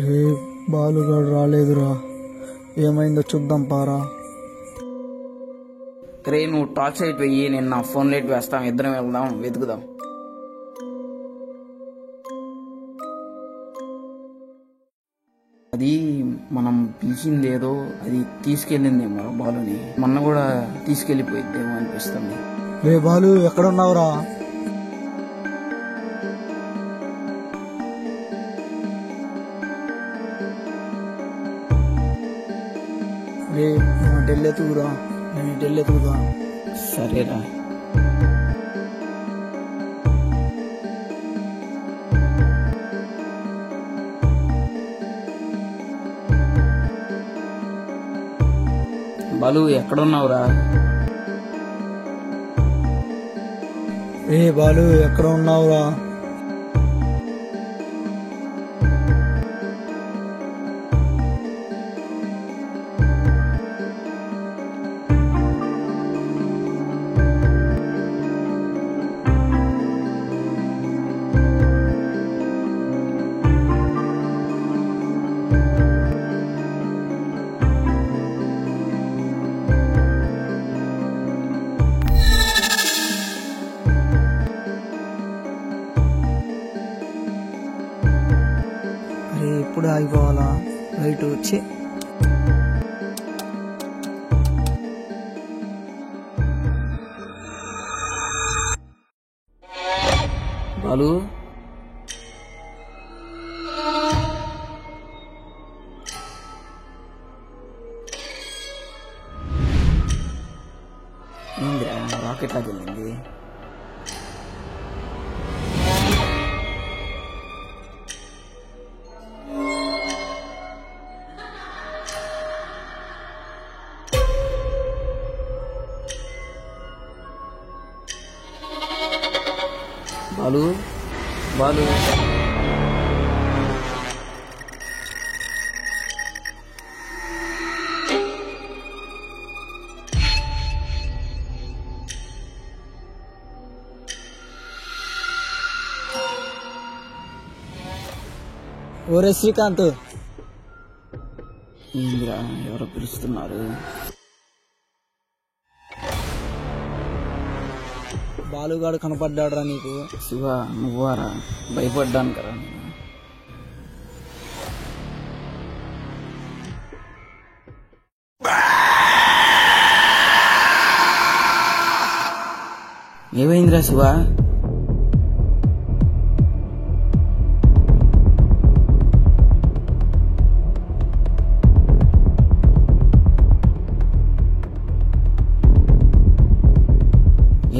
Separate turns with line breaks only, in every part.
రే బాలుగాడు రాలేదురా, ఏమైందో చూద్దాం పారా.
రే నువ్వు టార్చ్ లైట్ వెయ్యి, నేను నా ఫోన్ లైట్ వేస్తాం, ఇద్దరం వెళ్దాం, వెతుకుదాం. అది మనం పిలిచింది ఏదో అది తీసుకెళ్ళిందేమో బాలుని, మొన్న కూడా తీసుకెళ్ళిపోయిద్దేమో అనిపిస్తుంది.
రే బాలు ఎక్కడున్నావురా? రే నేను డెల్లెతుకురా, నేను డెల్లెతుకుదా.
సరేరా. బాలు ఎక్కడున్నావురా?
రే బాలు ఎక్కడ ఉన్నావురా? ఎప్పుడు ఆగిపోవాలా? రైట్ వచ్చి
బాలు ఏందిరా రాకెట్ లాగా వెళ్ళింది? బాలు బాలు
ఓరే శ్రీకాంత్,
ఏందిరా ఎవరో పిలుస్తున్నారు?
బాలుగాడు కనపడ్డాడురా నీకు?
శివ నువ్వారా? భయపడ్డాను కదా. ఏమైందిరా శివ?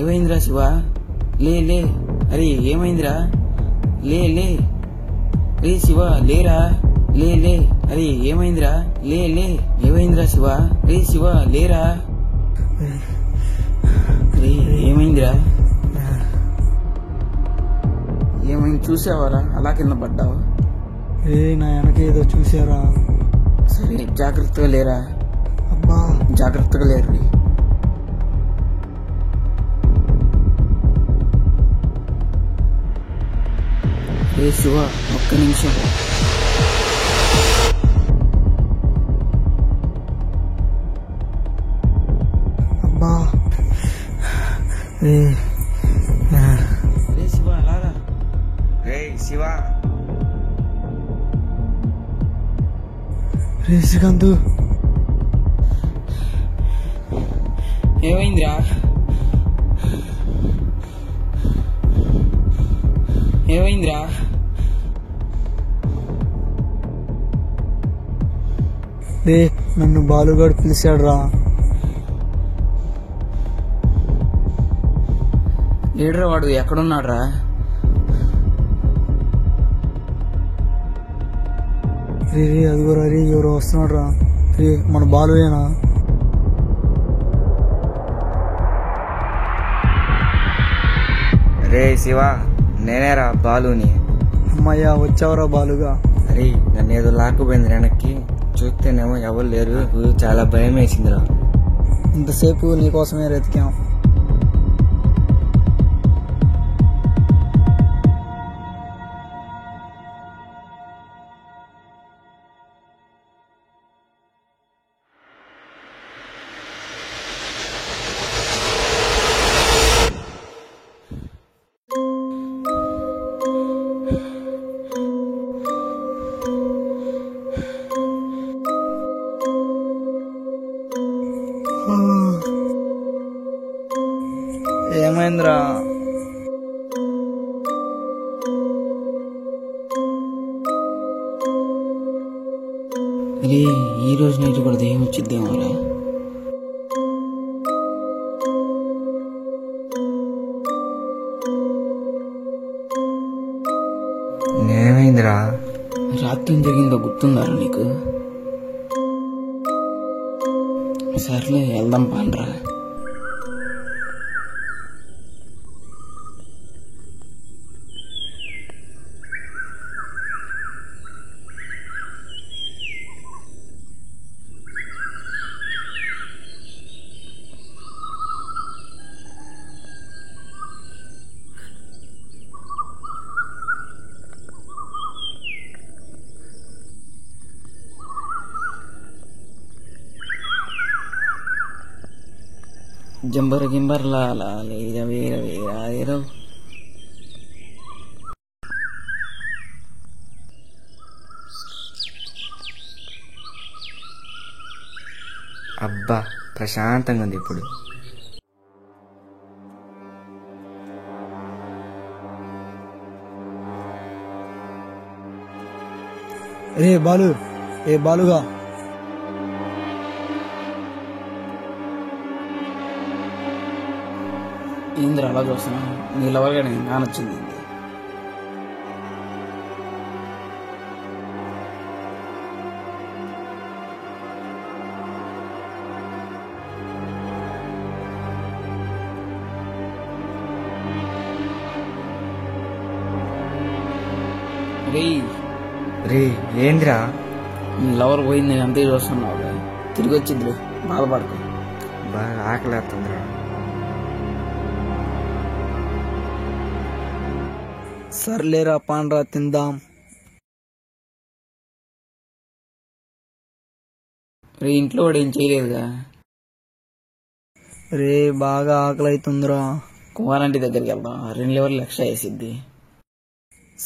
ఏమైందిరా శివ? లే లే. అరే ఏమైందిరా? లే లే. రే శివ లేరా? లే లే. అరే ఏమైందిరా? లే లే. ఏమైందిరా శివ? రే శివ లేరా? రే ఏమైందిరా? ఏమైంది చూసావారా? అలా కింద పడ్డావు?
నా వెనకేదో చూసారా?
సరే జాగ్రత్తగా లేరా?
అబ్బా
జాగ్రత్తగా లేరు. రే శివ ఒక్క నిమిషం.
అబ్బా రే
శివ అలారా.
రే శివ,
రే శ్రీకాంత్
ఏమైందిరా? ఏమైందిరా?
రే నన్ను బాలుగాడు పిలిచాడు రా.
లీడర్ వాడు ఎక్కడున్నాడు రా?
రే రే అదిగోరా, రే ఎవరో వస్తున్నాడు రా. రే మన బాలుయేనా?
రే శివ నేనేరా బాలుని.
అమ్మయ్యా వచ్చావురా బాలుగా.
అరే నన్ను ఏదో లాక్కుపోయింది వెనక్కి, చూస్తేనేమో ఎవరు లేరు, చాలా భయం వేసిందిరా.
ఇంతసేపు నీకోసమే వెతికాం. ఏమైందిరా?
రే ఈ రోజు నైట్ కూడా దయ్యం వచ్చిద్దేమోరా.
ఏమైందిరా?
రాత్రి ఏం జరిగిందో గుర్తుందారా నీకు? సర్లే వెళ్దాం పాండ్రా. జంబర గింబర్ లాలా లేర వేర వేరాయరో.
అబ్బా ప్రశాంతంగా ఉంది ఇప్పుడు.
రే బాలు, ఏ బాలుగా,
ఏంద్ర అలా చూస్తున్నా? నీ లవర్గా నేను కానొచ్చింది.
రే ఏంద్రా?
నీ లవర్ పోయింది, నేను అంతే చూస్తున్నావు. తిరిగి వచ్చింది, బాధపడకు.
బాగా ఆకలేస్తుందిరా.
సర్లేరా పాండ్రా తిందాం.
రే ఇంట్లో వాడు ఏం చేయలేదుగా.
రే బాగా ఆకలి అవుతుందిరా.
కుమారంటి దగ్గరికి వెళ్దాం, 2 లివర్లు ఎక్స్ట్రా వేసిద్ది.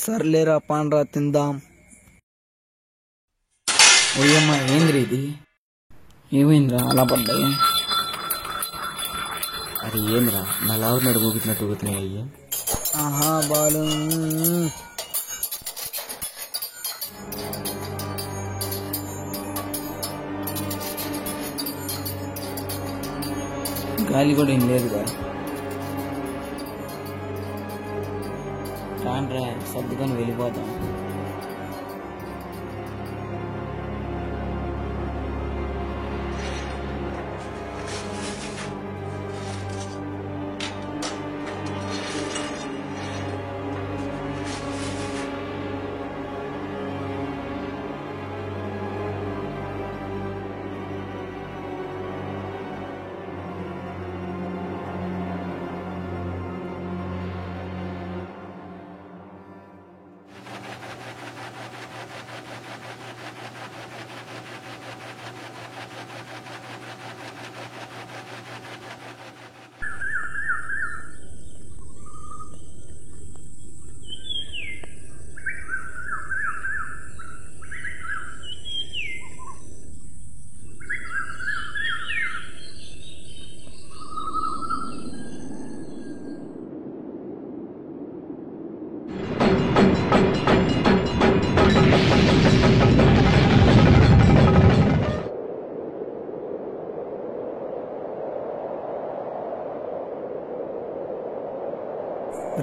సర్లేరా పాండ్రా తిందాం.
ఓయమ్మ ఏంద్రీ ఇది? ఏమైందిరా అలా పడ్డాయి?
అరే ఏంద్రా నా లవర్ నడు ఊగుతున్నట్టు ఊగుతున్నాయి అయ్యి.
ఆహా బాలు,
గాలి కూడా ఏం లేదుగా. రాండ్రా సర్దుకొని వెళ్ళిపోతాం.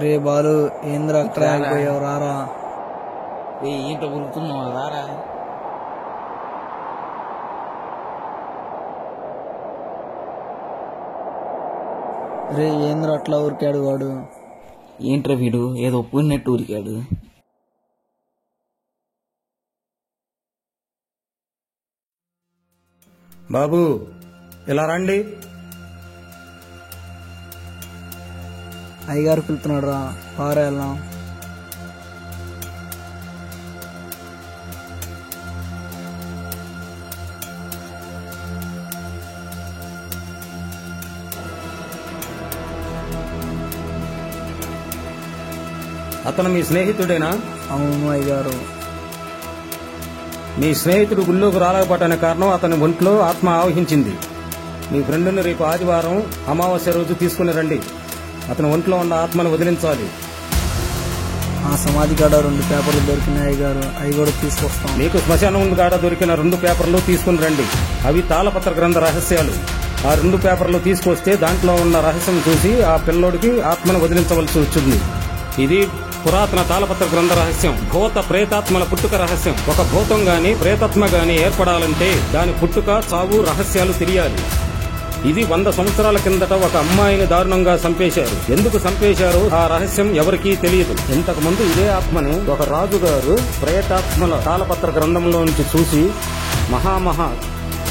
రే బాలు ఏంద్రా ట్రాక్ పోయావు? రారా.
ఏంటో గుర్తున్నావు రారా.
రే ఏంద్రా అట్లా ఊరికాడు వాడు?
ఏంట్రా వీడు ఏదో ఒప్పుకున్నట్టు ఊరికాడు.
బాబు ఇలా రండి.
అయ్యగారు పిలుతున్నాడు రా, పారా వెళ్దాం.
అతను మీ స్నేహితుడేనా?
అవును అయ్యగారు.
మీ స్నేహితుడు గుళ్ళోకి రాలేకపోవటానికి కారణం అతని ఒంట్లో ఆత్మ ఆవహించింది. మీ ఫ్రెండ్ని రేపు ఆదివారం అమావాస్య రోజు తీసుకుని రండి. అతని ఒంట్లో ఉన్న ఆత్మను వదిలించాలి.
ఆ సమాధి కాడ 2 పేపర్లు దొరికినాయి అయ్యగారు, అవి కూడా తీసుకొస్తాం.
మీకు శ్మశానం కాడ దొరికిన 2 పేపర్లు తీసుకుని రండి. అవి తాళపత్ర గ్రంథ రహస్యాలు. ఆ 2 పేపర్లు తీసుకొస్తే దాంట్లో ఉన్న రహస్యం చూసి ఆ పిల్లోడికి ఆత్మను వదిలించవలసి వచ్చింది. ఇది పురాతన తాళపత్ర గ్రంథ రహస్యం. భూత ప్రేతాత్మల పుట్టుక రహస్యం. ఒక భూతం గాని ప్రేతాత్మ గాని ఏర్పడాలంటే దాని పుట్టుక, చావు రహస్యాలు తెలియాలి. ఇది 100 సంవత్సరాల కిందట ఒక అమ్మాయిని దారుణంగా చంపేశారు. ఎందుకు చంపేశారో ఆ రహస్యం ఎవరికీ తెలియదు. ఇంతకు ముందు ఇదే ఆత్మని ఒక రాజుగారు ప్రేతాత్మల తాళపత్ర గ్రంథంలో నుంచి చూసి మహామహా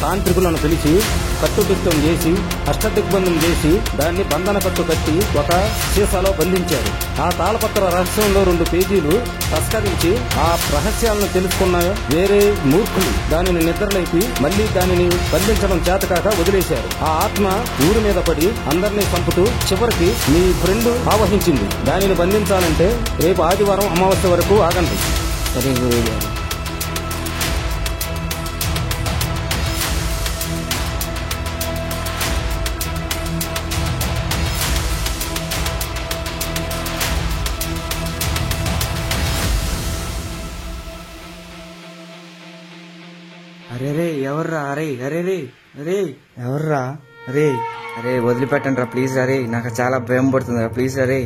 తాంత్రికులను పిలిచి కట్టుదిట్టం చేసి అష్టదిగ్బంధం చేసి దాన్ని బంధన కట్టు కట్టి ఒక సీసాలో బంధించారు. ఆ తాళపత్ర రహస్యంలో 2 పేజీలు తస్కరించి ఆ రహస్యాలను తెలుసుకున్న వేరే మూర్ఖులు దానిని నిద్రలేపి మళ్లీ దానిని బంధించడం చేతకాక వదిలేశారు. ఆ ఆత్మ ఊరి మీద పడి అందరినీ చంపుతూ చివరికి మీ ఫ్రెండ్ ఆవహించింది. దానిని బంధించాలంటే రేపు ఆదివారం అమావాస్య వరకు ఆగండి.
సరే గురువు గారు.
అరే రే ఎవర్రా? అరే అరే రే అరే
ఎవర్రా? రే
అరే వదిలిపెట్టండి రా ప్లీజ్. అరే నాకు చాలా భయం పడుతుంది రా ప్లీజ్. అరే